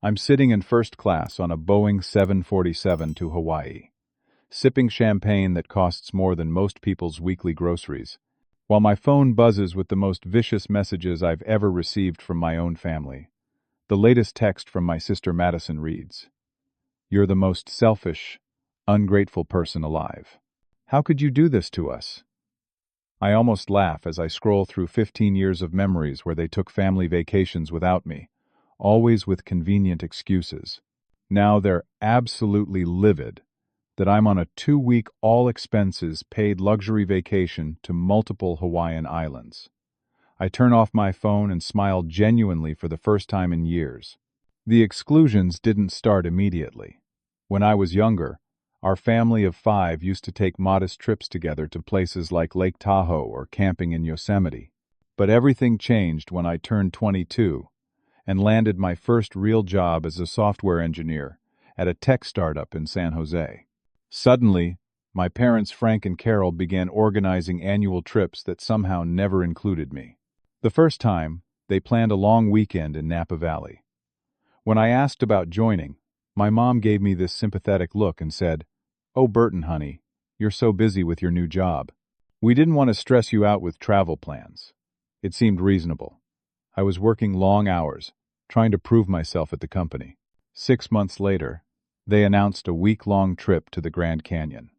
I'm sitting in first class on a Boeing 747 to Hawaii, sipping champagne that costs more than most people's weekly groceries, while my phone buzzes with the most vicious messages I've ever received from my own family. The latest text from my sister Madison reads, "You're the most selfish, ungrateful person alive. How could you do this to us?" I almost laugh as I scroll through 15 years of memories where they took family vacations without me, always with convenient excuses. Now they're absolutely livid that I'm on a 2-week all-expenses-paid luxury vacation to multiple Hawaiian islands. I turn off my phone and smile genuinely for the first time in years. The exclusions didn't start immediately. When I was younger, our family of 5 used to take modest trips together to places like Lake Tahoe or camping in Yosemite. But everything changed when I turned 22 and landed my first real job as a software engineer at a tech startup in San Jose. Suddenly, my parents Frank and Carol began organizing annual trips that somehow never included me. The first time, they planned a long weekend in Napa Valley. When I asked about joining, my mom gave me this sympathetic look and said, "Oh, Burton, honey, you're so busy with your new job. We didn't want to stress you out with travel plans." It seemed reasonable. I was working long hours, trying to prove myself at the company. 6 months later, they announced a week-long trip to the Grand Canyon.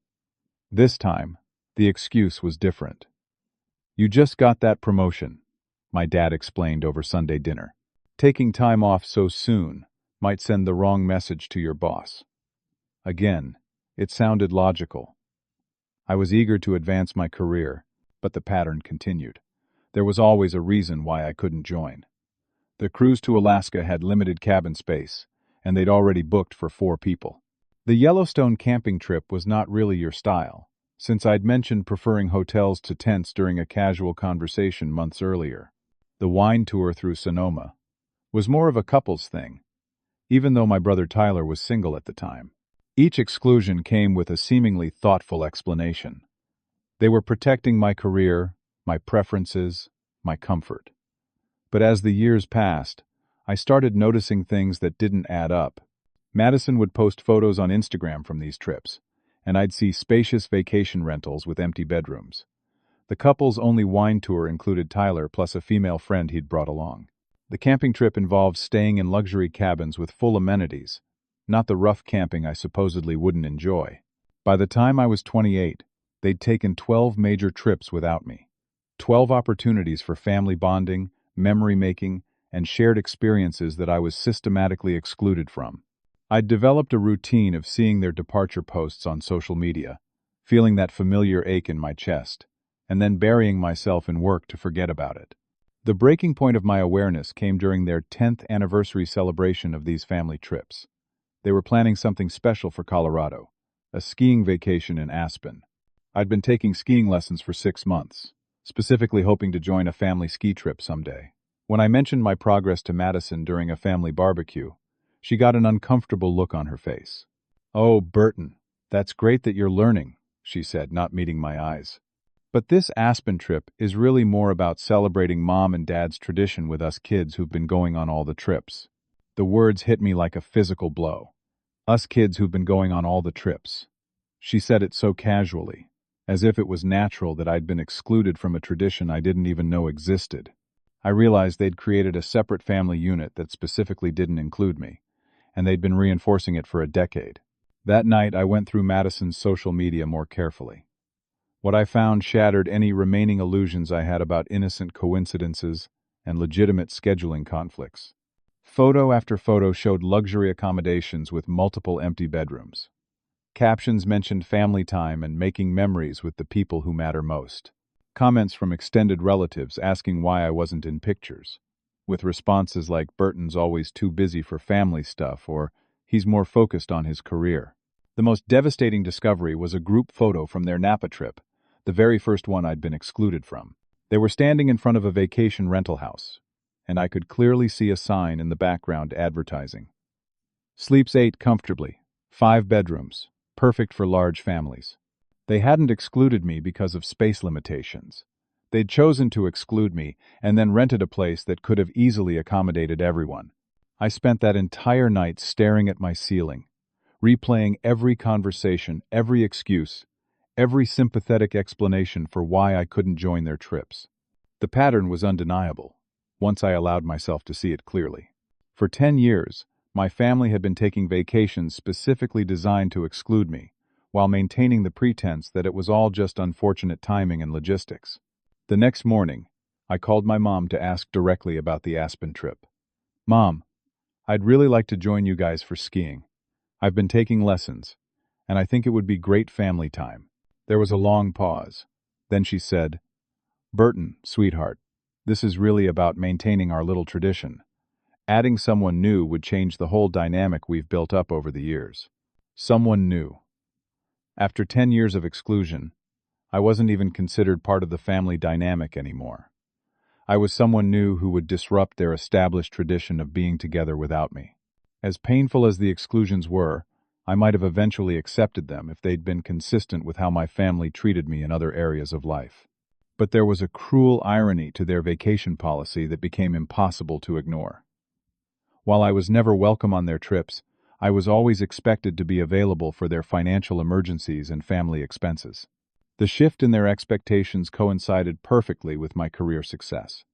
This time, the excuse was different. "You just got that promotion," my dad explained over Sunday dinner. "Taking time off so soon might send the wrong message to your boss." Again, it sounded logical. I was eager to advance my career, but the pattern continued. There was always a reason why I couldn't join. The cruise to Alaska had limited cabin space, and they'd already booked for 4 people. The Yellowstone camping trip was not really your style, since I'd mentioned preferring hotels to tents during a casual conversation months earlier. The wine tour through Sonoma was more of a couple's thing, even though my brother Tyler was single at the time. Each exclusion came with a seemingly thoughtful explanation. They were protecting my career, my preferences, my comfort. But as the years passed, I started noticing things that didn't add up. Madison would post photos on Instagram from these trips, and I'd see spacious vacation rentals with empty bedrooms. The couple's only wine tour included Tyler plus a female friend he'd brought along. The camping trip involved staying in luxury cabins with full amenities, not the rough camping I supposedly wouldn't enjoy. By the time I was 28, they'd taken 12 major trips without me. 12 opportunities for family bonding, memory-making, and shared experiences that I was systematically excluded from. I'd developed a routine of seeing their departure posts on social media, feeling that familiar ache in my chest, and then burying myself in work to forget about it. The breaking point of my awareness came during their 10th anniversary celebration of these family trips. They were planning something special for Colorado, a skiing vacation in Aspen. I'd been taking skiing lessons for 6 months, specifically hoping to join a family ski trip someday. When I mentioned my progress to Madison during a family barbecue, she got an uncomfortable look on her face. "Oh, Burton, that's great that you're learning," she said, not meeting my eyes. "But this Aspen trip is really more about celebrating Mom and Dad's tradition with us kids who've been going on all the trips." The words hit me like a physical blow. Us kids who've been going on all the trips. She said it so casually, as if it was natural that I'd been excluded from a tradition I didn't even know existed. I realized they'd created a separate family unit that specifically didn't include me, and they'd been reinforcing it for a decade. That night, I went through Madison's social media more carefully. What I found shattered any remaining illusions I had about innocent coincidences and legitimate scheduling conflicts. Photo after photo showed luxury accommodations with multiple empty bedrooms. Captions mentioned family time and making memories with the people who matter most. Comments from extended relatives asking why I wasn't in pictures, with responses like "Burton's always too busy for family stuff" or "he's more focused on his career." The most devastating discovery was a group photo from their Napa trip, the very first one I'd been excluded from. They were standing in front of a vacation rental house, and I could clearly see a sign in the background advertising. "Sleeps 8 comfortably, 5 bedrooms, perfect for large families." They hadn't excluded me because of space limitations. They'd chosen to exclude me and then rented a place that could have easily accommodated everyone. I spent that entire night staring at my ceiling, replaying every conversation, every excuse, every sympathetic explanation for why I couldn't join their trips. The pattern was undeniable, once I allowed myself to see it clearly. For 10 years, my family had been taking vacations specifically designed to exclude me, while maintaining the pretense that it was all just unfortunate timing and logistics. The next morning, I called my mom to ask directly about the Aspen trip. "Mom, I'd really like to join you guys for skiing. I've been taking lessons, and I think it would be great family time." There was a long pause. Then she said, "Burton, sweetheart, this is really about maintaining our little tradition. Adding someone new would change the whole dynamic we've built up over the years." Someone new. After 10 years of exclusion, I wasn't even considered part of the family dynamic anymore. I was someone new who would disrupt their established tradition of being together without me. As painful as the exclusions were, I might have eventually accepted them if they'd been consistent with how my family treated me in other areas of life. But there was a cruel irony to their vacation policy that became impossible to ignore. While I was never welcome on their trips, I was always expected to be available for their financial emergencies and family expenses. The shift in their expectations coincided perfectly with my career success.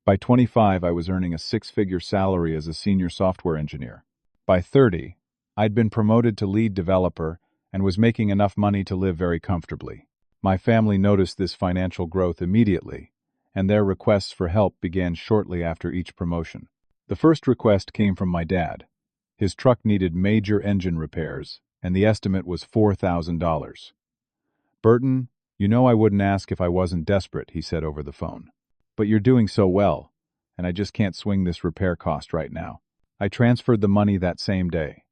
By 25, I was earning a six-figure salary as a senior software engineer. By 30, I'd been promoted to lead developer and was making enough money to live very comfortably. My family noticed this financial growth immediately, and their requests for help began shortly after each promotion. The first request came from my dad. His truck needed major engine repairs, and the estimate was $4,000. "Burton, you know I wouldn't ask if I wasn't desperate," he said over the phone. "But you're doing so well, and I just can't swing this repair cost right now." I transferred the money that same day.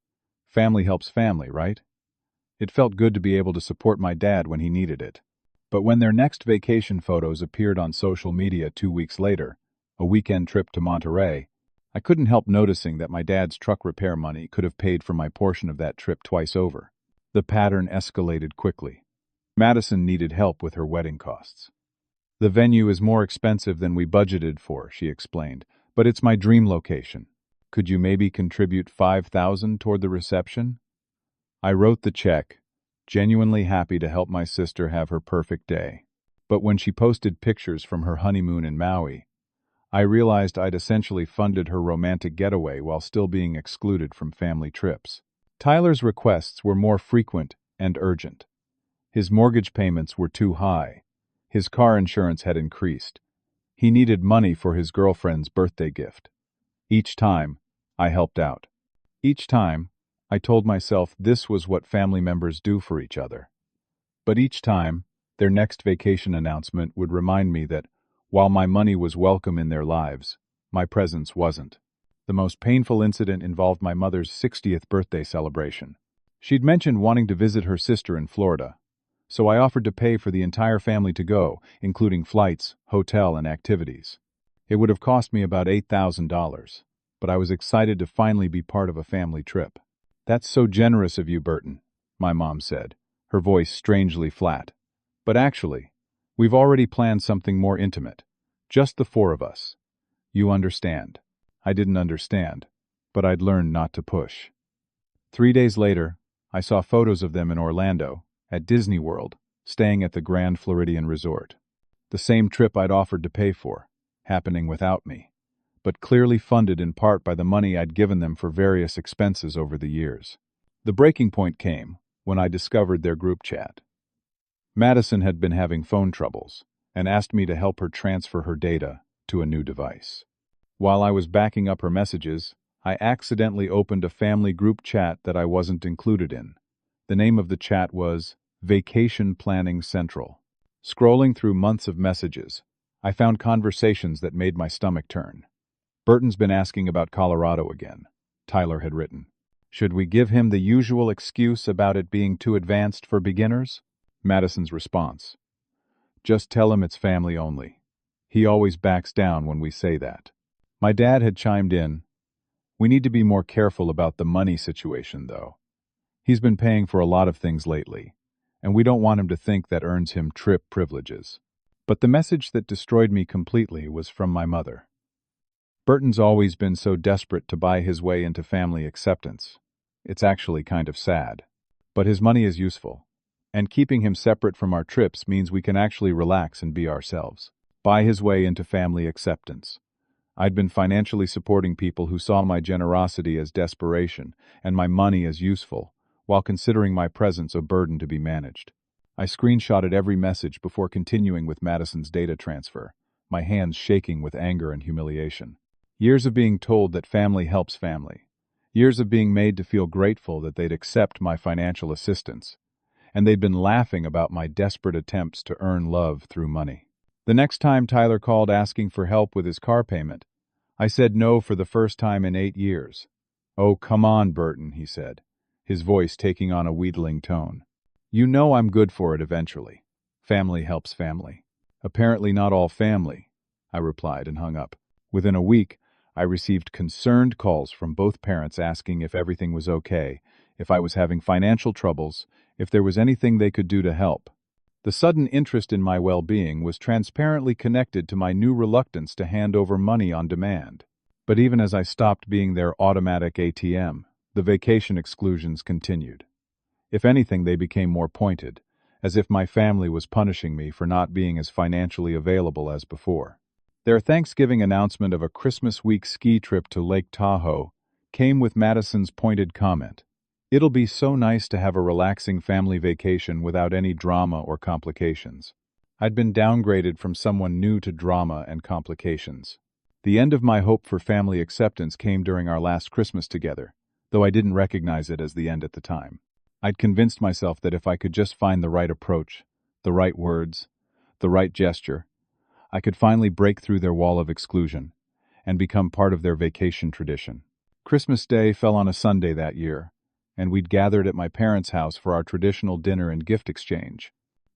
Family helps family, right? It felt good to be able to support my dad when he needed it. But when their next vacation photos appeared on social media 2 weeks later, a weekend trip to Monterey, I couldn't help noticing that my dad's truck repair money could have paid for my portion of that trip twice over. The pattern escalated quickly. Madison needed help with her wedding costs. "The venue is more expensive than we budgeted for," she explained, "but it's my dream location. Could you maybe contribute $5,000 toward the reception?" I wrote the check, genuinely happy to help my sister have her perfect day. But when she posted pictures from her honeymoon in Maui, I realized I'd essentially funded her romantic getaway while still being excluded from family trips. Tyler's requests were more frequent and urgent. His mortgage payments were too high. His car insurance had increased. He needed money for his girlfriend's birthday gift. Each time, I helped out. Each time, I told myself this was what family members do for each other. But each time, their next vacation announcement would remind me that, while my money was welcome in their lives, my presence wasn't. The most painful incident involved my mother's 60th birthday celebration. She'd mentioned wanting to visit her sister in Florida, so I offered to pay for the entire family to go, including flights, hotel, and activities. It would have cost me about $8,000, but I was excited to finally be part of a family trip. "That's so generous of you, Burton," my mom said, her voice strangely flat. "But actually, we've already planned something more intimate. Just the four of us. You understand." I didn't understand, but I'd learned not to push. 3 days later, I saw photos of them in Orlando, at Disney World, staying at the Grand Floridian Resort. The same trip I'd offered to pay for, happening without me, but clearly funded in part by the money I'd given them for various expenses over the years. The breaking point came when I discovered their group chat. Madison had been having phone troubles and asked me to help her transfer her data to a new device. While I was backing up her messages, I accidentally opened a family group chat that I wasn't included in. The name of the chat was Vacation Planning Central. Scrolling through months of messages, I found conversations that made my stomach turn. "Burton's been asking about Colorado again," Tyler had written. "Should we give him the usual excuse about it being too advanced for beginners?" Madison's response: "Just tell him it's family only. He always backs down when we say that." My dad had chimed in, "We need to be more careful about the money situation, though. He's been paying for a lot of things lately, and we don't want him to think that earns him trip privileges." But the message that destroyed me completely was from my mother. Burton's always been so desperate to buy his way into family acceptance. It's actually kind of sad. But his money is useful. And keeping him separate from our trips means we can actually relax and be ourselves. Buy his way into family acceptance. I'd been financially supporting people who saw my generosity as desperation and my money as useful, while considering my presence a burden to be managed. I screenshotted every message before continuing with Madison's data transfer, my hands shaking with anger and humiliation. Years of being told that family helps family. Years of being made to feel grateful that they'd accept my financial assistance. And they'd been laughing about my desperate attempts to earn love through money. The next time Tyler called asking for help with his car payment, I said no for the first time in 8 years. "Oh, come on, Burton," he said, his voice taking on a wheedling tone. "You know I'm good for it eventually. Family helps family." "Apparently not all family," I replied and hung up. Within a week, I received concerned calls from both parents asking if everything was okay, if I was having financial troubles, if there was anything they could do to help. The sudden interest in my well-being was transparently connected to my new reluctance to hand over money on demand. But even as I stopped being their automatic ATM, the vacation exclusions continued. If anything, they became more pointed, as if my family was punishing me for not being as financially available as before. Their Thanksgiving announcement of a Christmas week ski trip to Lake Tahoe came with Madison's pointed comment, "It'll be so nice to have a relaxing family vacation without any drama or complications." I'd been downgraded from someone new to drama and complications. The end of my hope for family acceptance came during our last Christmas together, though I didn't recognize it as the end at the time. I'd convinced myself that if I could just find the right approach, the right words, the right gesture, I could finally break through their wall of exclusion and become part of their vacation tradition. Christmas Day fell on a Sunday that year, and we'd gathered at my parents' house for our traditional dinner and gift exchange.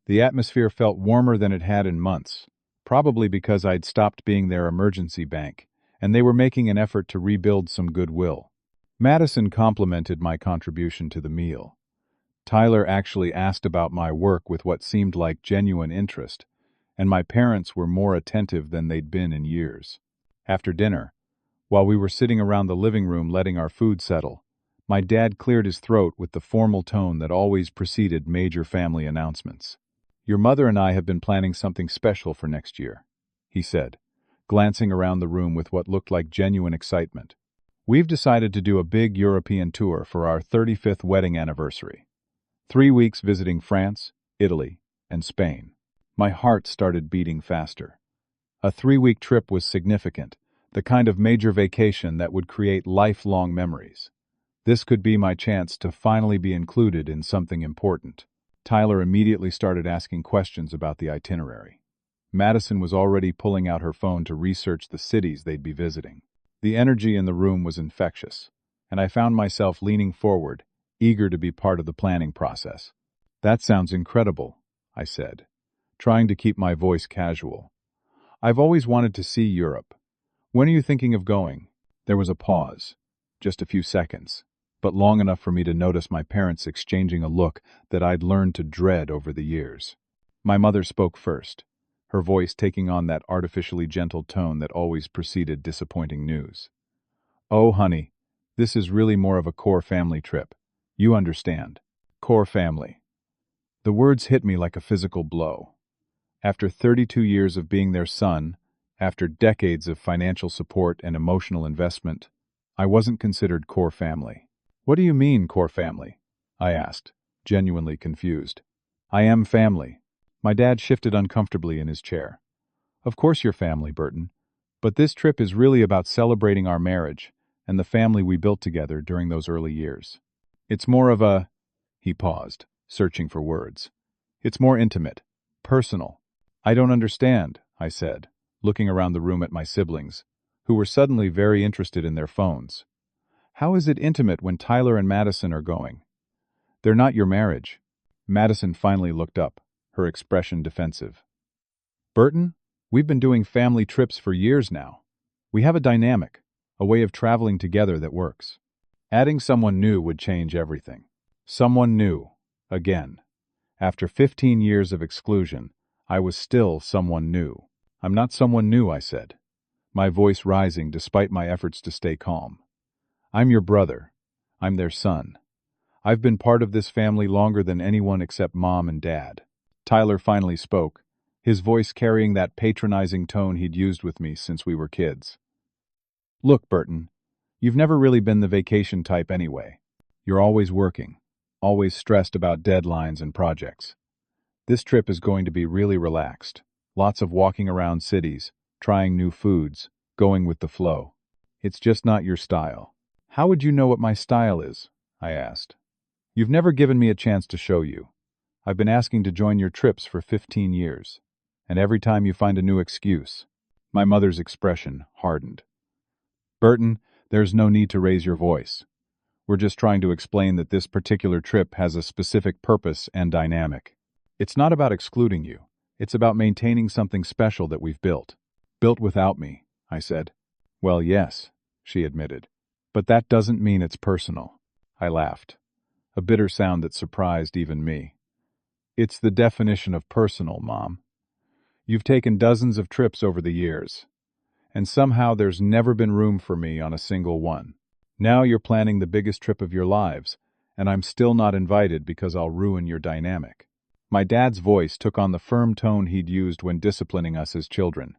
The atmosphere felt warmer than it had in months, probably because I'd stopped being their emergency bank, and they were making an effort to rebuild some goodwill. Madison complimented my contribution to the meal. Tyler actually asked about my work with what seemed like genuine interest, and my parents were more attentive than they'd been in years. After dinner, while we were sitting around the living room letting our food settle, my dad cleared his throat with the formal tone that always preceded major family announcements. "Your mother and I have been planning something special for next year," he said, glancing around the room with what looked like genuine excitement. "We've decided to do a big European tour for our 35th wedding anniversary. 3 weeks visiting France, Italy, and Spain." My heart started beating faster. A 3-week trip was significant, the kind of major vacation that would create lifelong memories. This could be my chance to finally be included in something important. Tyler immediately started asking questions about the itinerary. Madison was already pulling out her phone to research the cities they'd be visiting. The energy in the room was infectious, and I found myself leaning forward, eager to be part of the planning process. "That sounds incredible," I said, trying to keep my voice casual. "I've always wanted to see Europe. When are you thinking of going?" There was a pause, just a few seconds, but long enough for me to notice my parents exchanging a look that I'd learned to dread over the years. My mother spoke first, her voice taking on that artificially gentle tone that always preceded disappointing news. "Oh, honey, this is really more of a core family trip. You understand. Core family." The words hit me like a physical blow. After 32 years of being their son, after decades of financial support and emotional investment, I wasn't considered core family. "What do you mean, core family?" I asked, genuinely confused. "I am family." My dad shifted uncomfortably in his chair. "Of course you're family, Burton, but this trip is really about celebrating our marriage and the family we built together during those early years. It's more of a—" He paused, searching for words. "It's more intimate, personal." "I don't understand," I said, looking around the room at my siblings, who were suddenly very interested in their phones. "How is it intimate when Tyler and Madison are going? They're not your marriage." Madison finally looked up, her expression defensive. "Burton, we've been doing family trips for years now. We have a dynamic, a way of traveling together that works. Adding someone new would change everything." Someone new, again. After 15 years of exclusion, I was still someone new. "I'm not someone new," I said. my voice rising despite my efforts to stay calm. "I'm your brother. I'm their son. I've been part of this family longer than anyone except Mom and Dad." Tyler finally spoke, his voice carrying that patronizing tone he'd used with me since we were kids. "Look, Burton, you've never really been the vacation type anyway. You're always working, always stressed about deadlines and projects. This trip is going to be really relaxed. Lots of walking around cities, trying new foods, going with the flow. It's just not your style." "How would you know what my style is?" I asked. "You've never given me a chance to show you. I've been asking to join your trips for 15 years, and every time you find a new excuse." My mother's expression hardened. "Burton, there's no need to raise your voice. We're just trying to explain that this particular trip has a specific purpose and dynamic. It's not about excluding you. It's about maintaining something special that we've built." "Built without me," I said. "Well, yes," she admitted. "But that doesn't mean it's personal." I laughed, a bitter sound that surprised even me. "It's the definition of personal, Mom. You've taken dozens of trips over the years, and somehow there's never been room for me on a single one. Now you're planning the biggest trip of your lives, and I'm still not invited because I'll ruin your dynamic." My dad's voice took on the firm tone he'd used when disciplining us as children.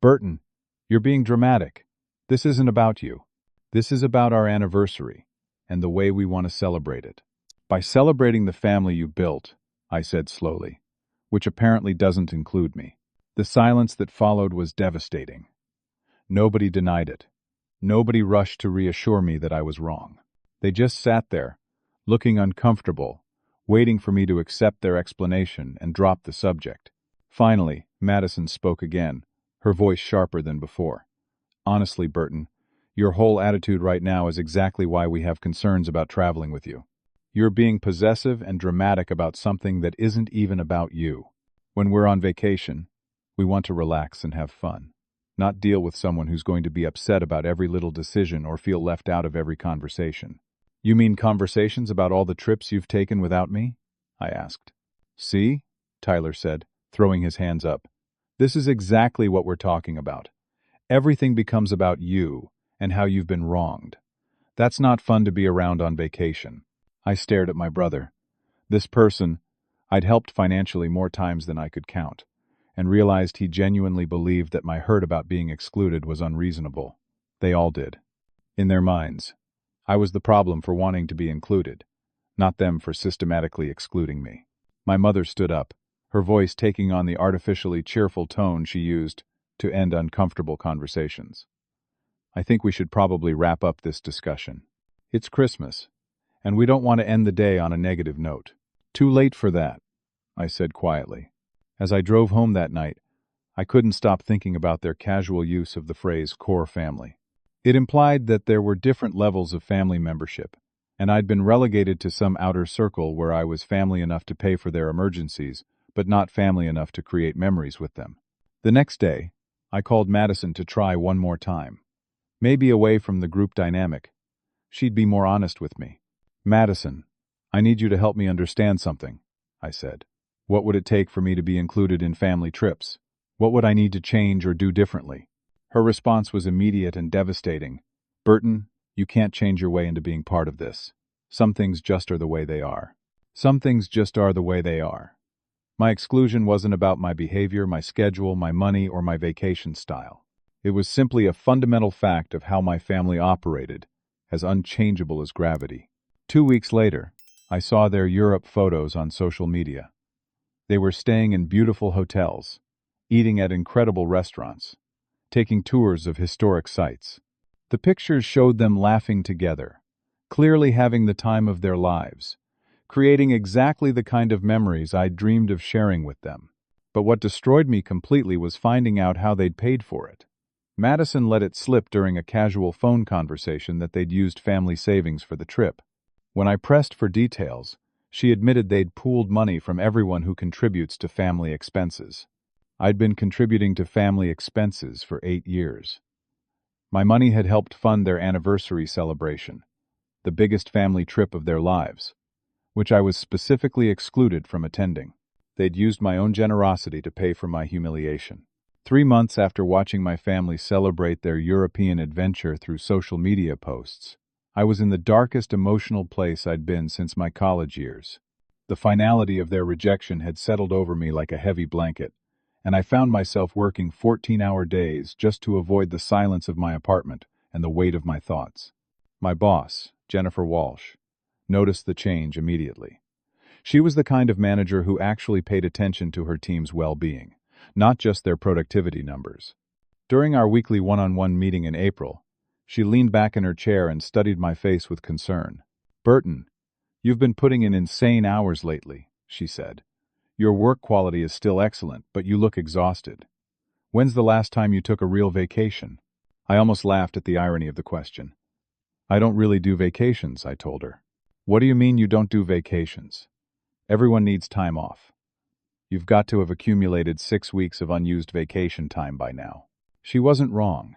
"Burton, you're being dramatic. This isn't about you. This is about our anniversary, and the way we want to celebrate it. By celebrating the family you built," I said slowly, "which apparently doesn't include me." The silence that followed was devastating. Nobody denied it. Nobody rushed to reassure me that I was wrong. They just sat there, looking uncomfortable, waiting for me to accept their explanation and drop the subject. Finally, Madison spoke again, her voice sharper than before. "Honestly, Burton, your whole attitude right now is exactly why we have concerns about traveling with you. You're being possessive and dramatic about something that isn't even about you. When we're on vacation, we want to relax and have fun, not deal with someone who's going to be upset about every little decision or feel left out of every conversation." "You mean conversations about all the trips you've taken without me?" I asked. "See?" Tyler said, throwing his hands up. "This is exactly what we're talking about. Everything becomes about you and how you've been wronged. That's not fun to be around on vacation." I stared at my brother. This person, I'd helped financially more times than I could count, and realized he genuinely believed that my hurt about being excluded was unreasonable. They all did. In their minds, I was the problem for wanting to be included, not them for systematically excluding me. My mother stood up, her voice taking on the artificially cheerful tone she used to end uncomfortable conversations. "I think we should probably wrap up this discussion. It's Christmas, and we don't want to end the day on a negative note." "Too late for that," I said quietly. As I drove home that night, I couldn't stop thinking about their casual use of the phrase core family. It implied that there were different levels of family membership, and I'd been relegated to some outer circle where I was family enough to pay for their emergencies, but not family enough to create memories with them. The next day, I called Madison to try one more time. Maybe away from the group dynamic, she'd be more honest with me. "Madison, I need you to help me understand something," I said. "What would it take for me to be included in family trips? What would I need to change or do differently?" Her response was immediate and devastating. "Burton, you can't change your way into being part of this. Some things just are the way they are. Some things just are the way they are." My exclusion wasn't about my behavior, my schedule, my money, or my vacation style. It was simply a fundamental fact of how my family operated, as unchangeable as gravity. 2 weeks later, I saw their Europe photos on social media. They were staying in beautiful hotels, eating at incredible restaurants, taking tours of historic sites. The pictures showed them laughing together, clearly having the time of their lives, creating exactly the kind of memories I'd dreamed of sharing with them. But what destroyed me completely was finding out how they'd paid for it. Madison let it slip during a casual phone conversation that they'd used family savings for the trip. When I pressed for details, she admitted they'd pooled money from everyone who contributes to family expenses. I'd been contributing to family expenses for 8 years. My money had helped fund their anniversary celebration, the biggest family trip of their lives, which I was specifically excluded from attending. They'd used my own generosity to pay for my humiliation. 3 months after watching my family celebrate their European adventure through social media posts, I was in the darkest emotional place I'd been since my college years. The finality of their rejection had settled over me like a heavy blanket, and I found myself working 14-hour days just to avoid the silence of my apartment and the weight of my thoughts. My boss, Jennifer Walsh, noticed the change immediately. She was the kind of manager who actually paid attention to her team's well-being, not just their productivity numbers. During our weekly one-on-one meeting in April, she leaned back in her chair and studied my face with concern. "Burton, you've been putting in insane hours lately," she said. "Your work quality is still excellent, but you look exhausted. When's the last time you took a real vacation?" I almost laughed at the irony of the question. "I don't really do vacations," I told her. "What do you mean you don't do vacations? Everyone needs time off. You've got to have accumulated 6 weeks of unused vacation time by now." She wasn't wrong.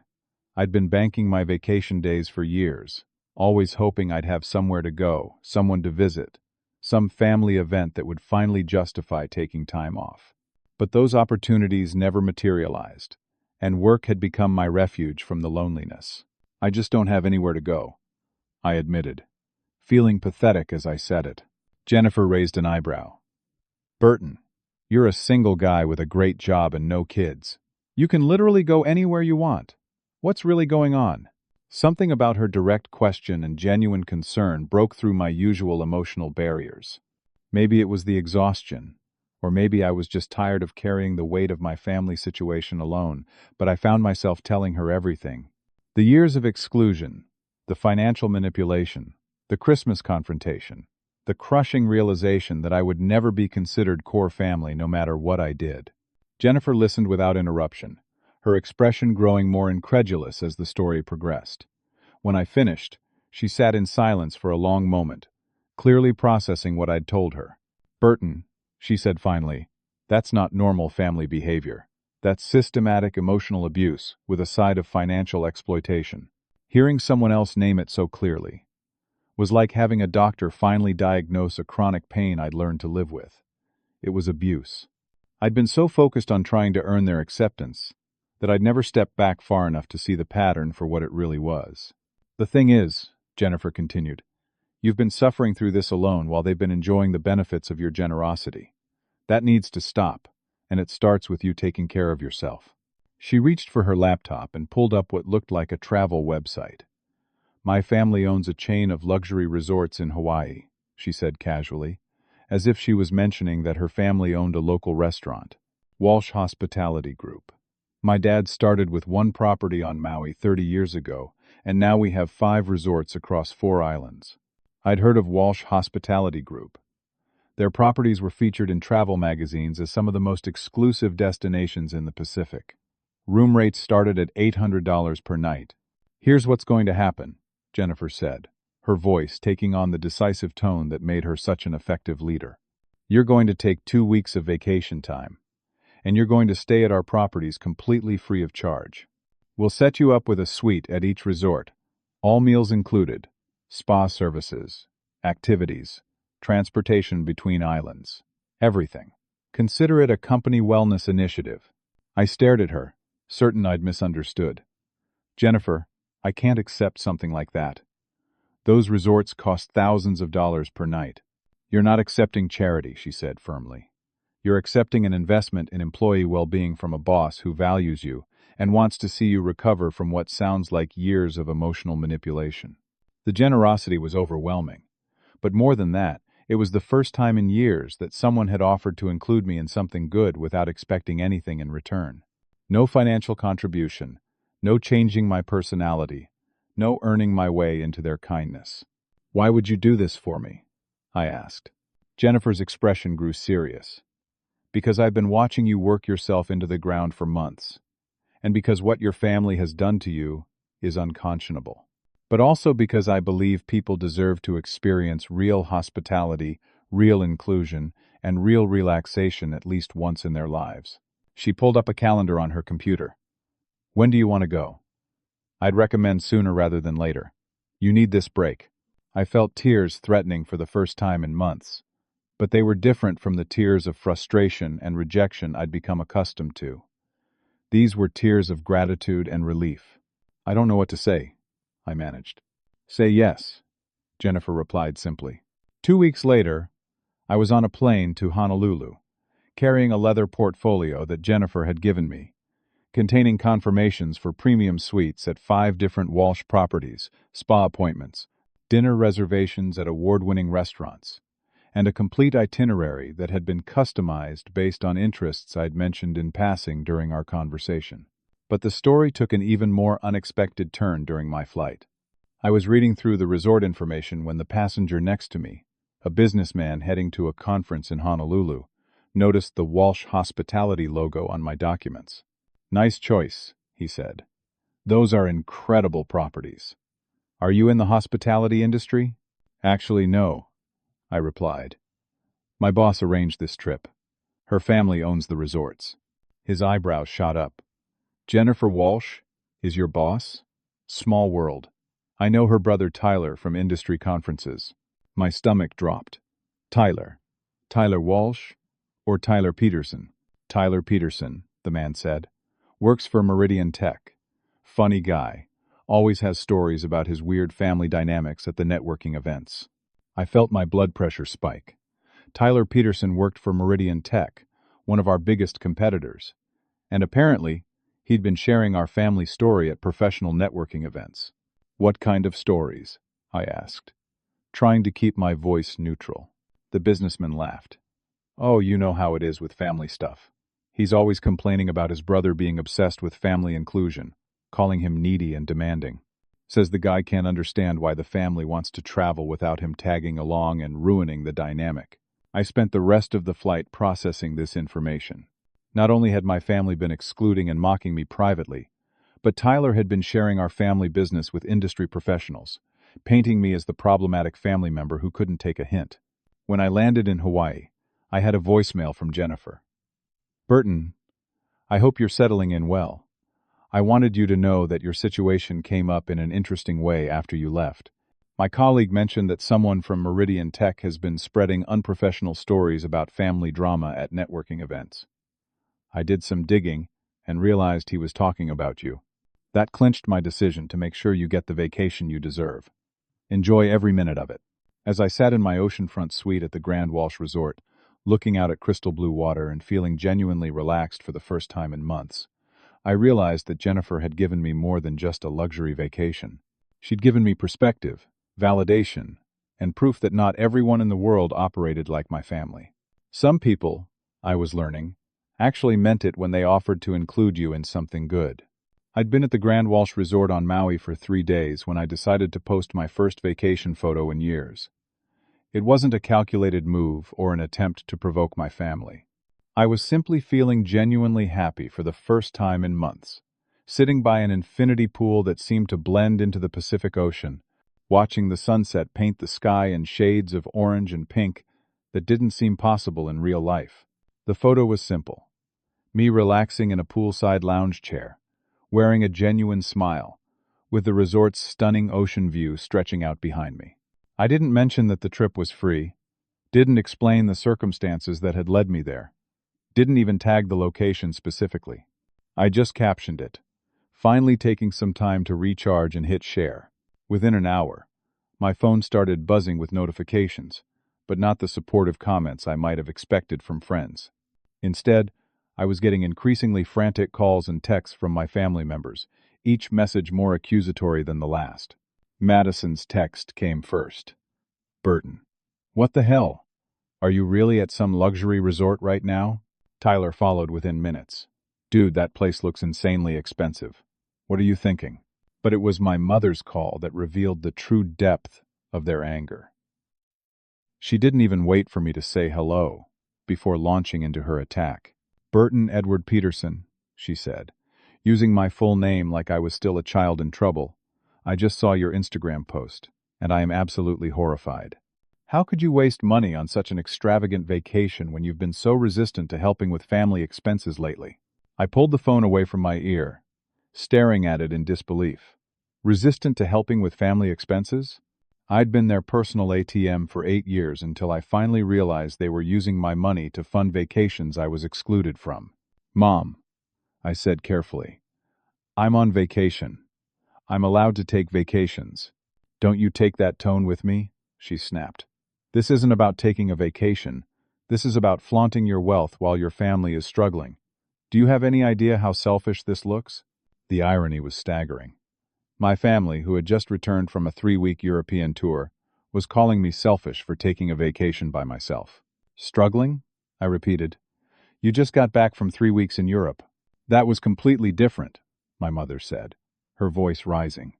I'd been banking my vacation days for years, always hoping I'd have somewhere to go, someone to visit, some family event that would finally justify taking time off. But those opportunities never materialized, and work had become my refuge from the loneliness. "I just don't have anywhere to go," I admitted, feeling pathetic as I said it. Jennifer raised an eyebrow. "Burton, you're a single guy with a great job and no kids. You can literally go anywhere you want. What's really going on?" Something about her direct question and genuine concern broke through my usual emotional barriers. Maybe it was the exhaustion, or maybe I was just tired of carrying the weight of my family situation alone, but I found myself telling her everything. The years of exclusion, the financial manipulation, the Christmas confrontation, the crushing realization that I would never be considered core family no matter what I did. Jennifer listened without interruption, her expression growing more incredulous as the story progressed. When I finished, she sat in silence for a long moment, clearly processing what I'd told her. "Burton," she said finally, "that's not normal family behavior. That's systematic emotional abuse with a side of financial exploitation." Hearing someone else name it so clearly was like having a doctor finally diagnose a chronic pain I'd learned to live with. It was abuse. I'd been so focused on trying to earn their acceptance that I'd never stepped back far enough to see the pattern for what it really was. "The thing is," Jennifer continued, "you've been suffering through this alone while they've been enjoying the benefits of your generosity. That needs to stop, and it starts with you taking care of yourself." She reached for her laptop and pulled up what looked like a travel website. "My family owns a chain of luxury resorts in Hawaii," she said casually, as if she was mentioning that her family owned a local restaurant. "Walsh Hospitality Group. My dad started with one property on Maui 30 years ago, and now we have 5 resorts across 4 islands." I'd heard of Walsh Hospitality Group. Their properties were featured in travel magazines as some of the most exclusive destinations in the Pacific. Room rates started at $800 per night. "Here's what's going to happen," Jennifer said, her voice taking on the decisive tone that made her such an effective leader. "You're going to take 2 weeks of vacation time, and you're going to stay at our properties completely free of charge. We'll set you up with a suite at each resort, all meals included, spa services, activities, transportation between islands, everything. Consider it a company wellness initiative." I stared at her, certain I'd misunderstood. "Jennifer, I can't accept something like that. Those resorts cost thousands of dollars per night." "You're not accepting charity," she said firmly. "You're accepting an investment in employee well-being from a boss who values you and wants to see you recover from what sounds like years of emotional manipulation." The generosity was overwhelming. But more than that, it was the first time in years that someone had offered to include me in something good without expecting anything in return. No financial contribution, no changing my personality, no earning my way into their kindness. "Why would you do this for me?" I asked. Jennifer's expression grew serious. "Because I've been watching you work yourself into the ground for months, and because what your family has done to you is unconscionable. But also because I believe people deserve to experience real hospitality, real inclusion, and real relaxation at least once in their lives." She pulled up a calendar on her computer. "When do you want to go?" "I'd recommend sooner rather than later. You need this break." I felt tears threatening for the first time in months, but they were different from the tears of frustration and rejection I'd become accustomed to. These were tears of gratitude and relief. "I don't know what to say," I managed. "Say yes," Jennifer replied simply. 2 weeks later, I was on a plane to Honolulu, carrying a leather portfolio that Jennifer had given me, containing confirmations for premium suites at 5 different Walsh properties, spa appointments, dinner reservations at award-winning restaurants, and a complete itinerary that had been customized based on interests I'd mentioned in passing during our conversation. But the story took an even more unexpected turn during my flight. I was reading through the resort information when the passenger next to me, a businessman heading to a conference in Honolulu, noticed the Walsh Hospitality logo on my documents. "Nice choice," he said. "Those are incredible properties. Are you in the hospitality industry?" "Actually, no," I replied. "My boss arranged this trip. Her family owns the resorts." His eyebrows shot up. "Jennifer Walsh is your boss? Small world. I know her brother Tyler from industry conferences." My stomach dropped. "Tyler? Tyler Walsh? Or Tyler Peterson?" "Tyler Peterson," the man said. "Works for Meridian Tech. Funny guy. Always has stories about his weird family dynamics at the networking events." I felt my blood pressure spike. Tyler Peterson worked for Meridian Tech, one of our biggest competitors. And apparently, he'd been sharing our family story at professional networking events. "What kind of stories?" I asked, trying to keep my voice neutral. The businessman laughed. "Oh, you know how it is with family stuff. He's always complaining about his brother being obsessed with family inclusion, calling him needy and demanding. Says the guy can't understand why the family wants to travel without him tagging along and ruining the dynamic." I spent the rest of the flight processing this information. Not only had my family been excluding and mocking me privately, but Tyler had been sharing our family business with industry professionals, painting me as the problematic family member who couldn't take a hint. When I landed in Hawaii, I had a voicemail from Jennifer. "Burton, I hope you're settling in well. I wanted you to know that your situation came up in an interesting way after you left. My colleague mentioned that someone from Meridian Tech has been spreading unprofessional stories about family drama at networking events. I did some digging and realized he was talking about you. That clinched my decision to make sure you get the vacation you deserve. Enjoy every minute of it." As I sat in my oceanfront suite at the Grand Walsh Resort, looking out at crystal blue water and feeling genuinely relaxed for the first time in months, I realized that Jennifer had given me more than just a luxury vacation. She'd given me perspective, validation, and proof that not everyone in the world operated like my family. Some people, I was learning, actually meant it when they offered to include you in something good. I'd been at the Grand Walsh Resort on Maui for 3 days when I decided to post my first vacation photo in years. It wasn't a calculated move or an attempt to provoke my family. I was simply feeling genuinely happy for the first time in months, sitting by an infinity pool that seemed to blend into the Pacific Ocean, watching the sunset paint the sky in shades of orange and pink that didn't seem possible in real life. The photo was simple. Me relaxing in a poolside lounge chair, wearing a genuine smile, with the resort's stunning ocean view stretching out behind me. I didn't mention that the trip was free, didn't explain the circumstances that had led me there, didn't even tag the location specifically. I just captioned it, finally taking some time to recharge and hit share. Within an hour, my phone started buzzing with notifications, but not the supportive comments I might have expected from friends. Instead, I was getting increasingly frantic calls and texts from my family members, each message more accusatory than the last. Madison's text came first. "Burton, what the hell? Are you really at some luxury resort right now?" Tyler followed within minutes. "Dude, that place looks insanely expensive. What are you thinking?" But it was my mother's call that revealed the true depth of their anger. She didn't even wait for me to say hello before launching into her attack. "Burton Edward Peterson," she said, using my full name like I was still a child in trouble. "I just saw your Instagram post, and I am absolutely horrified. How could you waste money on such an extravagant vacation when you've been so resistant to helping with family expenses lately?" I pulled the phone away from my ear, staring at it in disbelief. Resistant to helping with family expenses? I'd been their personal ATM for 8 years until I finally realized they were using my money to fund vacations I was excluded from. "Mom, I said carefully. I'm on vacation. I'm allowed to take vacations. Don't you take that tone with me? She snapped. This isn't about taking a vacation. This is about flaunting your wealth while your family is struggling. Do you have any idea how selfish this looks? The irony was staggering. My family, who had just returned from a 3-week European tour, was calling me selfish for taking a vacation by myself. Struggling? I repeated. You just got back from 3 weeks in Europe. That was completely different, my mother said, her voice rising.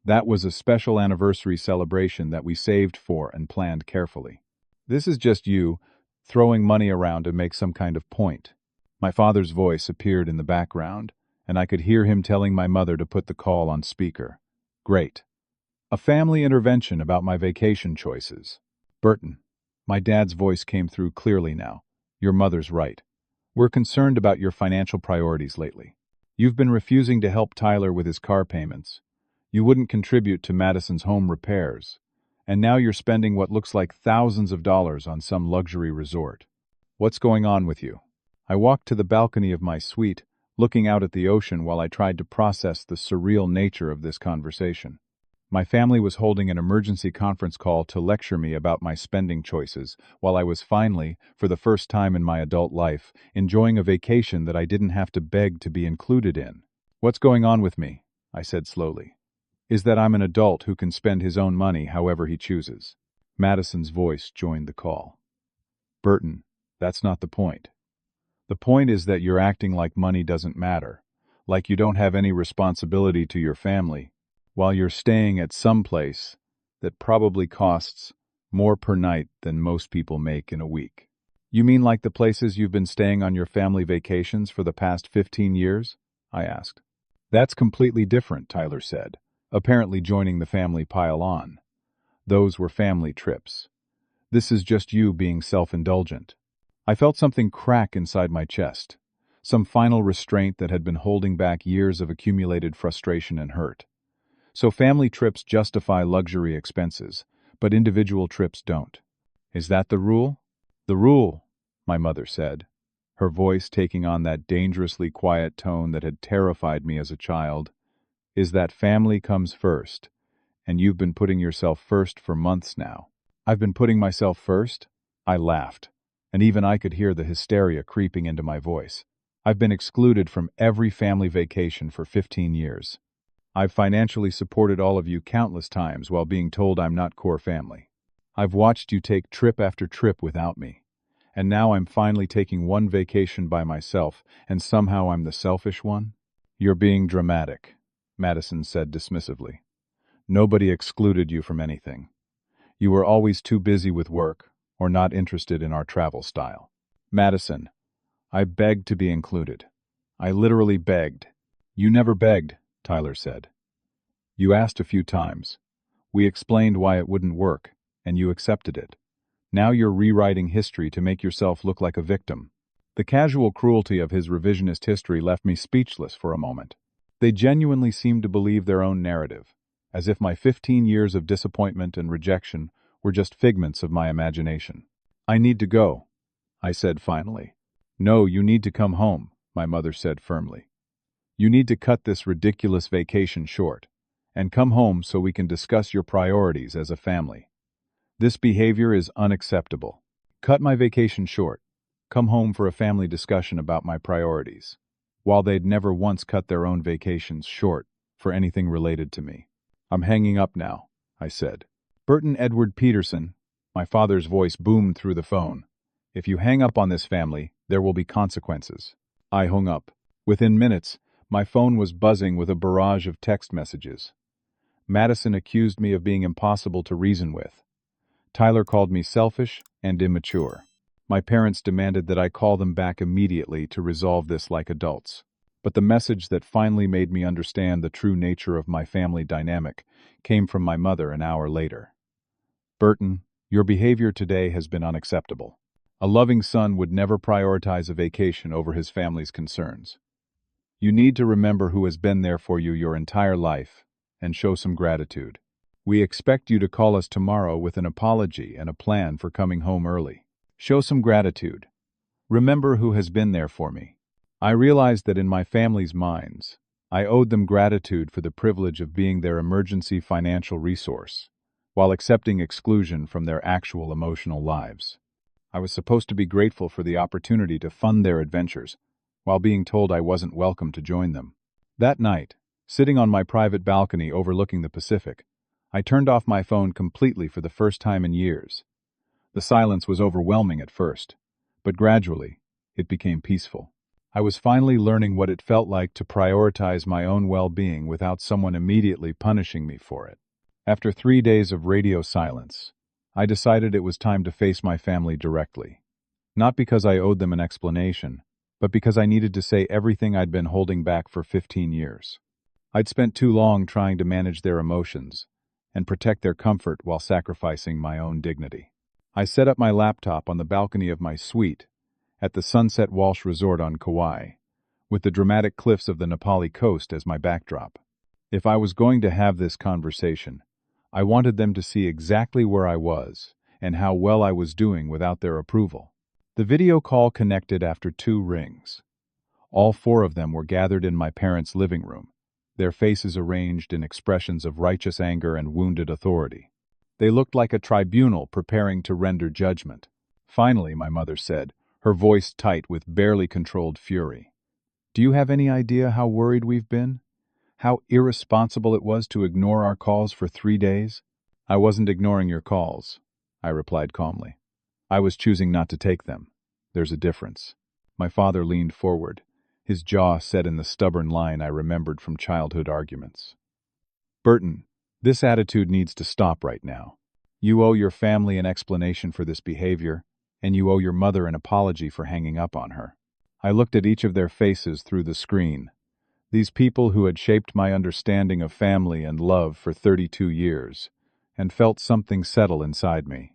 That was a special anniversary celebration that we saved for and planned carefully. This is just you throwing money around to make some kind of point. My father's voice appeared in the background, and I could hear him telling my mother to put the call on speaker. Great. A family intervention about my vacation choices. Burton. My dad's voice came through clearly now. Your mother's right. We're concerned about your financial priorities lately. You've been refusing to help Tyler with his car payments. You wouldn't contribute to Madison's home repairs. And now you're spending what looks like thousands of dollars on some luxury resort. What's going on with you? I walked to the balcony of my suite, looking out at the ocean while I tried to process the surreal nature of this conversation. My family was holding an emergency conference call to lecture me about my spending choices, while I was finally, for the first time in my adult life, enjoying a vacation that I didn't have to beg to be included in. What's going on with me? I said slowly. Is that I'm an adult who can spend his own money however he chooses. Madison's voice joined the call. Burton, that's not the point. The point is that you're acting like money doesn't matter, like you don't have any responsibility to your family, while you're staying at some place that probably costs more per night than most people make in a week. You mean like the places you've been staying on your family vacations for the past 15 years? I asked. That's completely different, Tyler said, apparently joining the family pile on. Those were family trips. This is just you being self-indulgent. I felt something crack inside my chest, some final restraint that had been holding back years of accumulated frustration and hurt. So family trips justify luxury expenses, but individual trips don't. Is that the rule? The rule, my mother said, her voice taking on that dangerously quiet tone that had terrified me as a child, is that family comes first, and you've been putting yourself first for months now. I've been putting myself first? I laughed, and even I could hear the hysteria creeping into my voice. I've been excluded from every family vacation for 15 years. I've financially supported all of you countless times while being told I'm not core family. I've watched you take trip after trip without me. And now I'm finally taking one vacation by myself, and somehow I'm the selfish one? You're being dramatic, Madison said dismissively. Nobody excluded you from anything. You were always too busy with work, or not interested in our travel style. Madison, I begged to be included. I literally begged. You never begged, Tyler said. You asked a few times. We explained why it wouldn't work, and you accepted it. Now you're rewriting history to make yourself look like a victim. The casual cruelty of his revisionist history left me speechless for a moment. They genuinely seemed to believe their own narrative, as if my 15 years of disappointment and rejection were just figments of my imagination. I need to go, I said finally. No, you need to come home, my mother said firmly. You need to cut this ridiculous vacation short, and come home so we can discuss your priorities as a family. This behavior is unacceptable. Cut my vacation short. Come home for a family discussion about my priorities, while they'd never once cut their own vacations short for anything related to me. I'm hanging up now, I said. Burton Edward Peterson, my father's voice boomed through the phone. If you hang up on this family, there will be consequences. I hung up. Within minutes, my phone was buzzing with a barrage of text messages. Madison accused me of being impossible to reason with. Tyler called me selfish and immature. My parents demanded that I call them back immediately to resolve this like adults. But the message that finally made me understand the true nature of my family dynamic came from my mother an hour later. Burton, your behavior today has been unacceptable. A loving son would never prioritize a vacation over his family's concerns. You need to remember who has been there for you your entire life and show some gratitude. We expect you to call us tomorrow with an apology and a plan for coming home early. Show some gratitude. Remember who has been there for me. I realized that in my family's minds, I owed them gratitude for the privilege of being their emergency financial resource, while accepting exclusion from their actual emotional lives. I was supposed to be grateful for the opportunity to fund their adventures, while being told I wasn't welcome to join them. That night, sitting on my private balcony overlooking the Pacific, I turned off my phone completely for the first time in years. The silence was overwhelming at first, but gradually, it became peaceful. I was finally learning what it felt like to prioritize my own well-being without someone immediately punishing me for it. After 3 days of radio silence, I decided it was time to face my family directly. Not because I owed them an explanation, but because I needed to say everything I'd been holding back for 15 years. I'd spent too long trying to manage their emotions and protect their comfort while sacrificing my own dignity. I set up my laptop on the balcony of my suite at the Sunset Walsh Resort on Kauai, with the dramatic cliffs of the Nepali coast as my backdrop. If I was going to have this conversation, I wanted them to see exactly where I was and how well I was doing without their approval. The video call connected after 2 rings. All 4 of them were gathered in my parents' living room, their faces arranged in expressions of righteous anger and wounded authority. They looked like a tribunal preparing to render judgment. Finally, my mother said, her voice tight with barely controlled fury, "Do you have any idea how worried we've been? How irresponsible it was to ignore our calls for 3 days?" "I wasn't ignoring your calls," I replied calmly. "I was choosing not to take them. There's a difference." My father leaned forward, his jaw set in the stubborn line I remembered from childhood arguments. "Burton, this attitude needs to stop right now. You owe your family an explanation for this behavior, and you owe your mother an apology for hanging up on her." I looked at each of their faces through the screen. These people who had shaped my understanding of family and love for 32 years, and felt something settle inside me.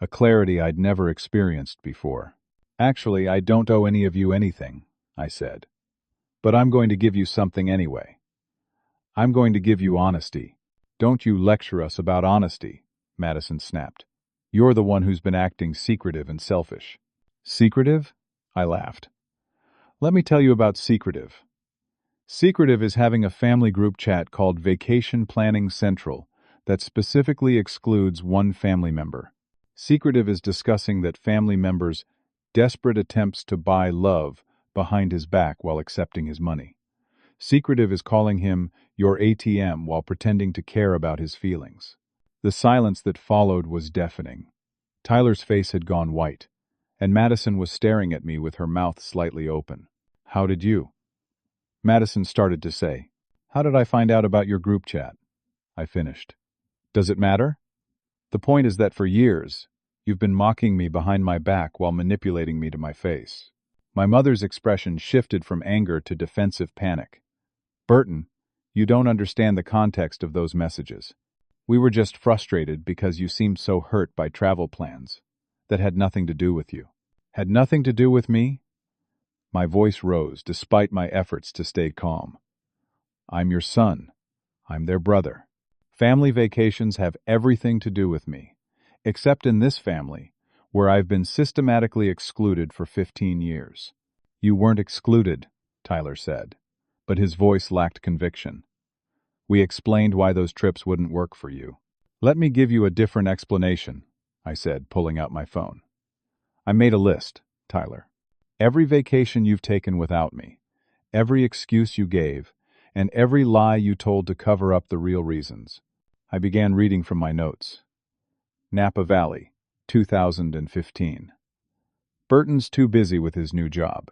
A clarity I'd never experienced before. "Actually, I don't owe any of you anything," I said. "But I'm going to give you something anyway. I'm going to give you honesty." "Don't you lecture us about honesty," Madison snapped. "You're the one who's been acting secretive and selfish." "Secretive?" I laughed. "Let me tell you about secretive. Secretive is having a family group chat called Vacation Planning Central that specifically excludes one family member. Secretive is discussing that family members' desperate attempts to buy love behind his back while accepting his money. Secretive is calling him your ATM while pretending to care about his feelings." The silence that followed was deafening. Tyler's face had gone white, and Madison was staring at me with her mouth slightly open. "How did you?" Madison started to say. "How did I find out about your group chat?" I finished. "Does it matter? The point is that for years, you've been mocking me behind my back while manipulating me to my face." My mother's expression shifted from anger to defensive panic. "Burton, you don't understand the context of those messages. We were just frustrated because you seemed so hurt by travel plans. That had nothing to do with you." "Had nothing to do with me?" My voice rose despite my efforts to stay calm. "I'm your son. I'm their brother. Family vacations have everything to do with me, except in this family, where I've been systematically excluded for 15 years. "You weren't excluded," Tyler said, but his voice lacked conviction. "We explained why those trips wouldn't work for you." "Let me give you a different explanation," I said, pulling out my phone. "I made a list, Tyler. Every vacation you've taken without me, every excuse you gave, and every lie you told to cover up the real reasons." I began reading from my notes. Napa Valley, 2015. "Burton's too busy with his new job."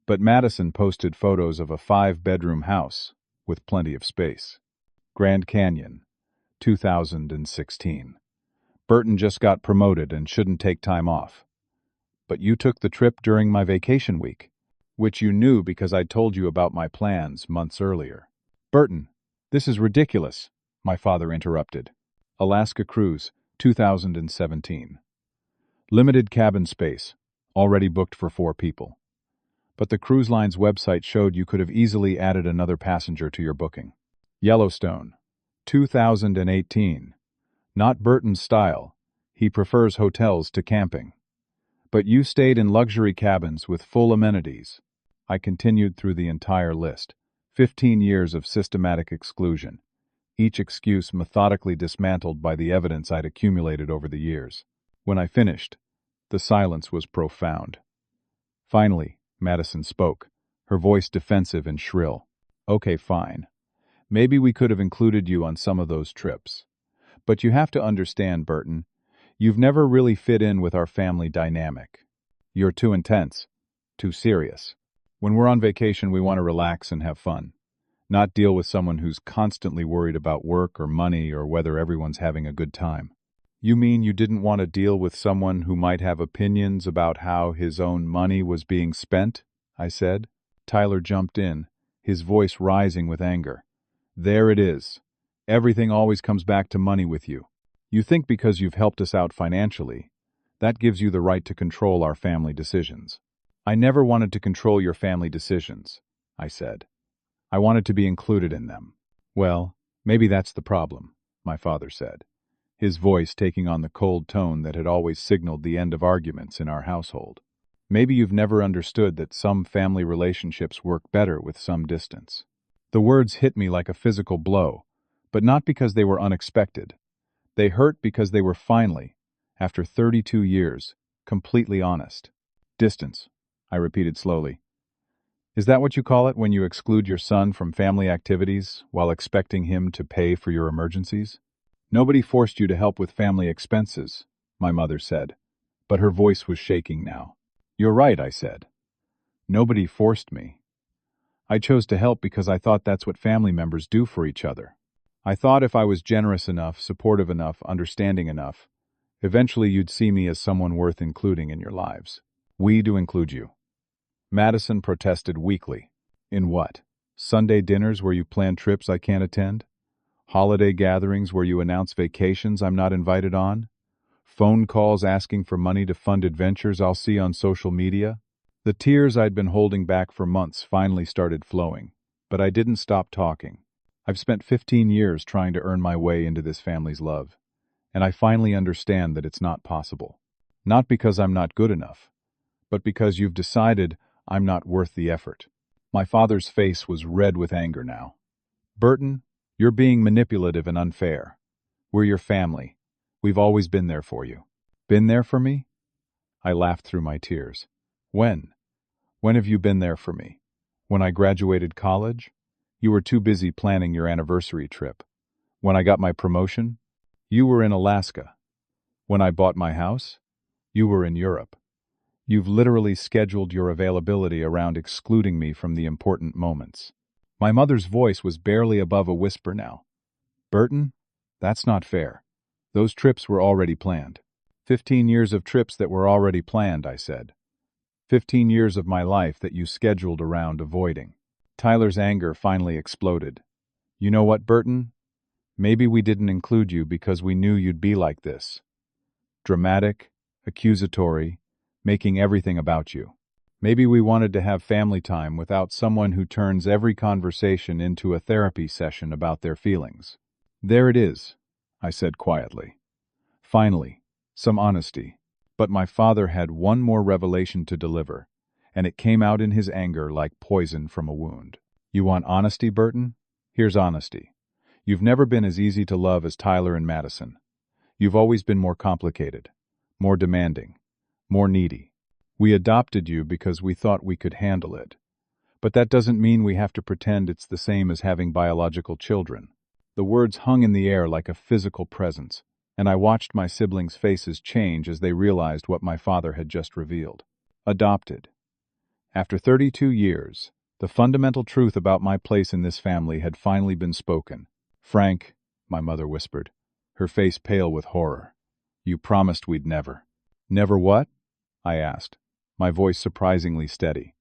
But Madison posted photos of a 5-bedroom house with plenty of space. Grand Canyon, 2016. "Burton just got promoted and shouldn't take time off." "But you took the trip during my vacation week," "which you knew because I told you about my plans months earlier." "Burton, this is ridiculous," my father interrupted. Alaska Cruise, 2017. "Limited cabin space, already booked for 4 people. But the cruise line's website showed you could have easily added another passenger to your booking." Yellowstone, 2018. "Not Burton's style. He prefers hotels to camping. But you stayed in luxury cabins with full amenities." I continued through the entire list. 15 years of systematic exclusion, each excuse methodically dismantled by the evidence I'd accumulated over the years. When I finished, the silence was profound. Finally, Madison spoke, her voice defensive and shrill. Okay, fine. Maybe we could have included you on some of those trips. But you have to understand, Burton, you've never really fit in with our family dynamic. You're too intense, too serious. When we're on vacation, we want to relax and have fun, not deal with someone who's constantly worried about work or money or whether everyone's having a good time. You mean you didn't want to deal with someone who might have opinions about how his own money was being spent? I said. Tyler jumped in, his voice rising with anger. There it is. Everything always comes back to money with you. You think because you've helped us out financially, that gives you the right to control our family decisions. I never wanted to control your family decisions, I said. I wanted to be included in them. Well, maybe that's the problem, my father said, his voice taking on the cold tone that had always signaled the end of arguments in our household. Maybe you've never understood that some family relationships work better with some distance. The words hit me like a physical blow, but not because they were unexpected. They hurt because they were finally, after 32 years, completely honest. Distance, I repeated slowly. Is that what you call it when you exclude your son from family activities while expecting him to pay for your emergencies? Nobody forced you to help with family expenses, my mother said, but her voice was shaking now. You're right, I said. Nobody forced me. I chose to help because I thought that's what family members do for each other. I thought if I was generous enough, supportive enough, understanding enough, eventually you'd see me as someone worth including in your lives. We do include you. Madison protested weakly. In what? Sunday dinners where you plan trips I can't attend? Holiday gatherings where you announce vacations I'm not invited on? Phone calls asking for money to fund adventures I'll see on social media? The tears I'd been holding back for months finally started flowing, but I didn't stop talking. I've spent 15 years trying to earn my way into this family's love, and I finally understand that it's not possible. Not because I'm not good enough, but because you've decided I'm not worth the effort. My father's face was red with anger now. Burton, you're being manipulative and unfair. We're your family. We've always been there for you. Been there for me? I laughed through my tears. When? When have you been there for me? When I graduated college? You were too busy planning your anniversary trip. When I got my promotion? You were in Alaska. When I bought my house? You were in Europe. You've literally scheduled your availability around excluding me from the important moments. My mother's voice was barely above a whisper now. Burton, that's not fair. Those trips were already planned. 15 years of trips that were already planned, I said. 15 years of my life that you scheduled around avoiding. Tyler's anger finally exploded. You know what, Burton? Maybe we didn't include you because we knew you'd be like this. Dramatic, accusatory, making everything about you. Maybe we wanted to have family time without someone who turns every conversation into a therapy session about their feelings. There it is, I said quietly. Finally, some honesty. But my father had one more revelation to deliver, and it came out in his anger like poison from a wound. You want honesty, Burton? Here's honesty. You've never been as easy to love as Tyler and Madison. You've always been more complicated, more demanding, more needy. We adopted you because we thought we could handle it. But that doesn't mean we have to pretend it's the same as having biological children. The words hung in the air like a physical presence, and I watched my siblings' faces change as they realized what my father had just revealed. Adopted. After 32 years, the fundamental truth about my place in this family had finally been spoken. Frank, my mother whispered, her face pale with horror. You promised we'd never. Never what? I asked, my voice surprisingly steady.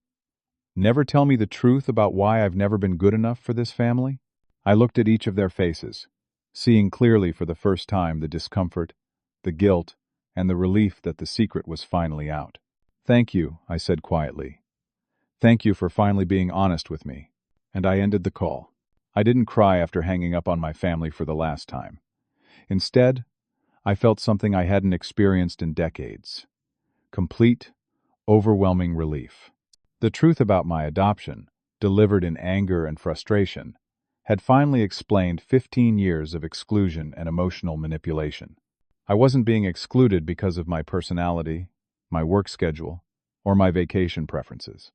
Never tell me the truth about why I've never been good enough for this family? I looked at each of their faces, seeing clearly for the first time the discomfort, the guilt, and the relief that the secret was finally out. Thank you, I said quietly. Thank you for finally being honest with me. And I ended the call. I didn't cry after hanging up on my family for the last time. Instead, I felt something I hadn't experienced in decades. Complete, overwhelming relief. The truth about my adoption, delivered in anger and frustration, had finally explained 15 years of exclusion and emotional manipulation. I wasn't being excluded because of my personality, my work schedule, or my vacation preferences.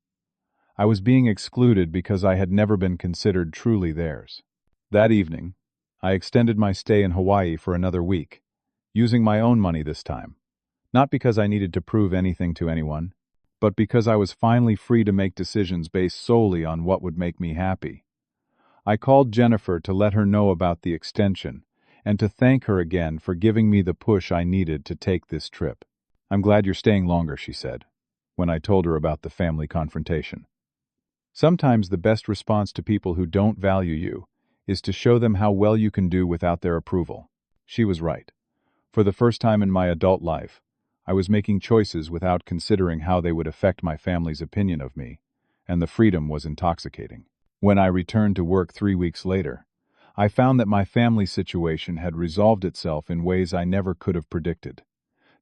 I was being excluded because I had never been considered truly theirs. That evening, I extended my stay in Hawaii for another week, using my own money this time, not because I needed to prove anything to anyone, but because I was finally free to make decisions based solely on what would make me happy. I called Jennifer to let her know about the extension and to thank her again for giving me the push I needed to take this trip. "I'm glad you're staying longer," she said, when I told her about the family confrontation. Sometimes the best response to people who don't value you is to show them how well you can do without their approval. She was right. For the first time in my adult life, I was making choices without considering how they would affect my family's opinion of me, and the freedom was intoxicating. When I returned to work 3 weeks later, I found that my family situation had resolved itself in ways I never could have predicted.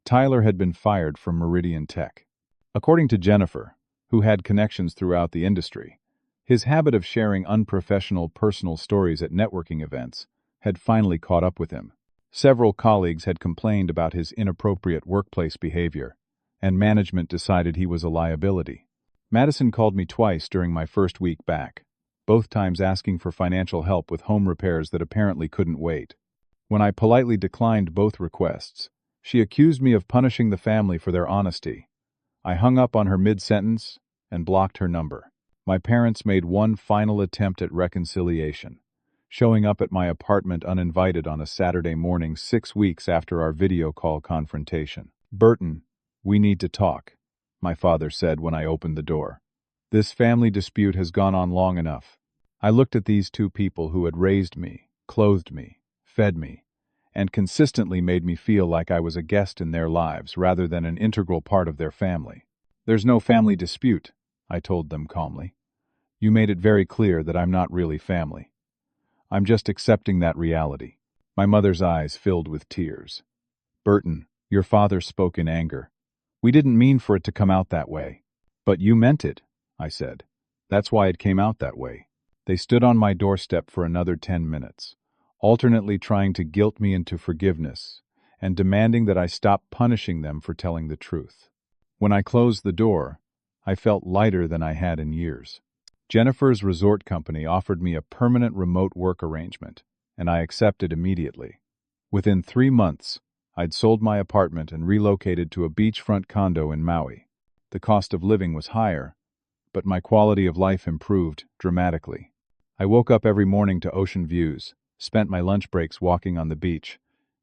Tyler had been fired from Meridian Tech. According to Jennifer, who had connections throughout the industry, his habit of sharing unprofessional personal stories at networking events had finally caught up with him. Several colleagues had complained about his inappropriate workplace behavior, and management decided he was a liability. Madison called me twice during my first week back, both times asking for financial help with home repairs that apparently couldn't wait. When I politely declined both requests, she accused me of punishing the family for their honesty. I hung up on her mid-sentence and blocked her number. My parents made one final attempt at reconciliation, showing up at my apartment uninvited on a Saturday morning 6 weeks after our video call confrontation. "Burton, we need to talk," my father said when I opened the door. "This family dispute has gone on long enough." I looked at these two people who had raised me, clothed me, fed me, and consistently made me feel like I was a guest in their lives rather than an integral part of their family. "There's no family dispute," I told them calmly. "You made it very clear that I'm not really family. I'm just accepting that reality." My mother's eyes filled with tears. "Burton, your father spoke in anger. We didn't mean for it to come out that way." "But you meant it," I said. "That's why it came out that way." They stood on my doorstep for another 10 minutes, alternately trying to guilt me into forgiveness and demanding that I stop punishing them for telling the truth. When I closed the door, I felt lighter than I had in years. Jennifer's resort company offered me a permanent remote work arrangement, and I accepted immediately. Within 3 months, I'd sold my apartment and relocated to a beachfront condo in Maui. The cost of living was higher, but my quality of life improved dramatically. I woke up every morning to ocean views, spent my lunch breaks walking on the beach,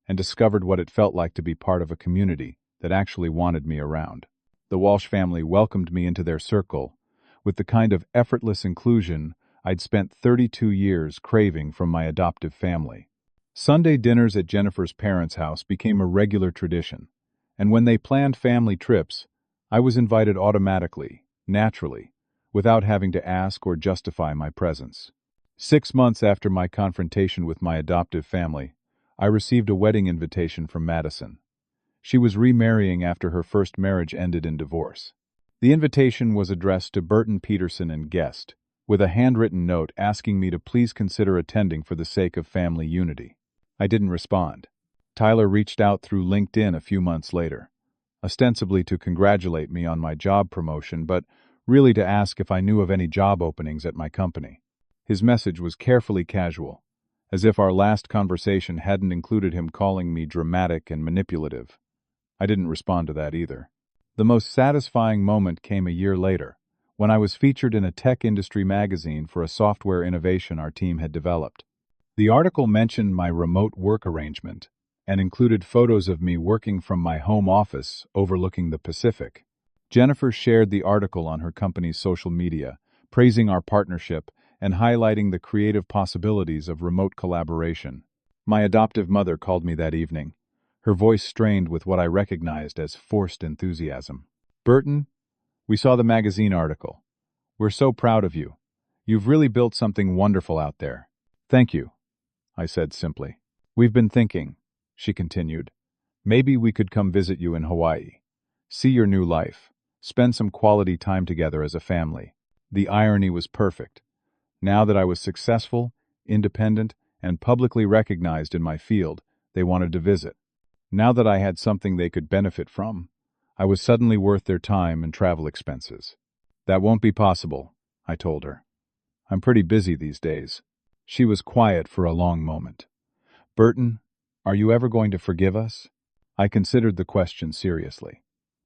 and discovered what it felt like to be part of a community that actually wanted me around. The Walsh family welcomed me into their circle with the kind of effortless inclusion I'd spent 32 years craving from my adoptive family. Sunday dinners at Jennifer's parents' house became a regular tradition, and when they planned family trips, I was invited automatically, naturally, without having to ask or justify my presence. 6 months after my confrontation with my adoptive family, I received a wedding invitation from Madison. She was remarrying after her first marriage ended in divorce. The invitation was addressed to Burton Peterson and guest, with a handwritten note asking me to please consider attending for the sake of family unity. I didn't respond. Tyler reached out through LinkedIn a few months later, ostensibly to congratulate me on my job promotion, but really to ask if I knew of any job openings at my company. His message was carefully casual, as if our last conversation hadn't included him calling me dramatic and manipulative. I didn't respond to that either. The most satisfying moment came a year later, when I was featured in a tech industry magazine for a software innovation our team had developed. The article mentioned my remote work arrangement and included photos of me working from my home office overlooking the Pacific. Jennifer shared the article on her company's social media, praising our partnership and highlighting the creative possibilities of remote collaboration. My adoptive mother called me that evening, her voice strained with what I recognized as forced enthusiasm. "Burton, we saw the magazine article. We're so proud of you. You've really built something wonderful out there." "Thank you," I said simply. "We've been thinking," she continued, "maybe we could come visit you in Hawaii. See your new life. spend some quality time together as a family. The irony was perfect. Now that I was successful, independent, and publicly recognized in my field, they wanted to visit. Now that I had something they could benefit from, I was suddenly worth their time and travel expenses. That won't be possible, I told her. I'm pretty busy these days. She was quiet for a long moment. Burton, are you ever going to forgive us? I considered the question seriously.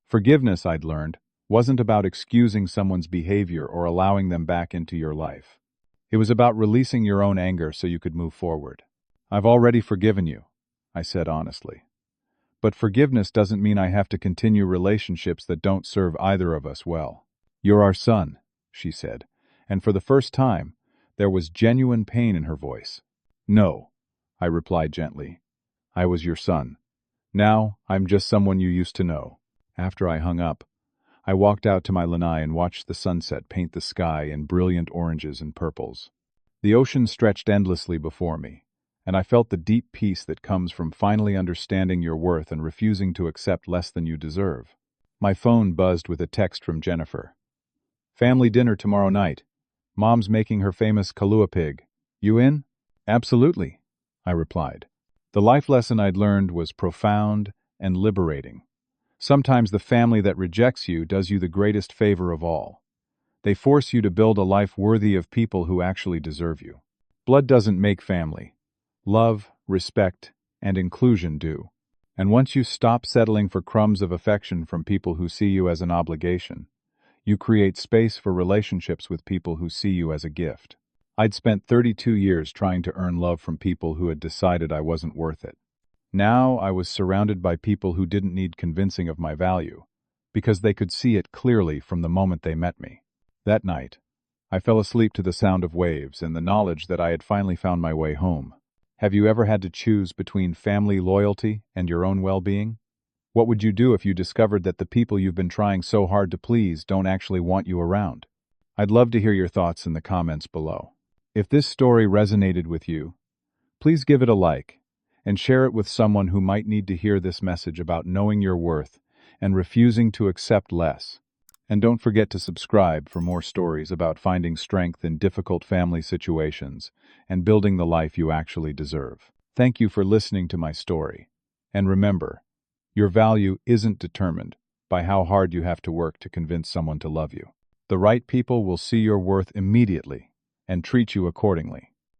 Forgiveness, I'd learned, wasn't about excusing someone's behavior or allowing them back into your life. It was about releasing your own anger so you could move forward. I've already forgiven you, I said honestly. But forgiveness doesn't mean I have to continue relationships that don't serve either of us well. You're our son, she said, and for the first time, there was genuine pain in her voice. No, I replied gently. I was your son. Now, I'm just someone you used to know. After I hung up, I walked out to my lanai and watched the sunset paint the sky in brilliant oranges and purples. The ocean stretched endlessly before me, and I felt the deep peace that comes from finally understanding your worth and refusing to accept less than you deserve. My phone buzzed with a text from Jennifer. Family dinner tomorrow night. Mom's making her famous kalua pig. You in? Absolutely, I replied. The life lesson I'd learned was profound and liberating. Sometimes the family that rejects you does you the greatest favor of all. They force you to build a life worthy of people who actually deserve you. Blood doesn't make family. Love, respect, and inclusion do. And once you stop settling for crumbs of affection from people who see you as an obligation, you create space for relationships with people who see you as a gift. I'd spent 32 years trying to earn love from people who had decided I wasn't worth it. Now I was surrounded by people who didn't need convincing of my value, because they could see it clearly from the moment they met me. That night, I fell asleep to the sound of waves and the knowledge that I had finally found my way home. Have you ever had to choose between family loyalty and your own well-being? What would you do if you discovered that the people you've been trying so hard to please don't actually want you around? I'd love to hear your thoughts in the comments below. If this story resonated with you, please give it a like and share it with someone who might need to hear this message about knowing your worth and refusing to accept less. And don't forget to subscribe for more stories about finding strength in difficult family situations and building the life you actually deserve. Thank you for listening to my story. And remember, your value isn't determined by how hard you have to work to convince someone to love you. The right people will see your worth immediately and treat you accordingly.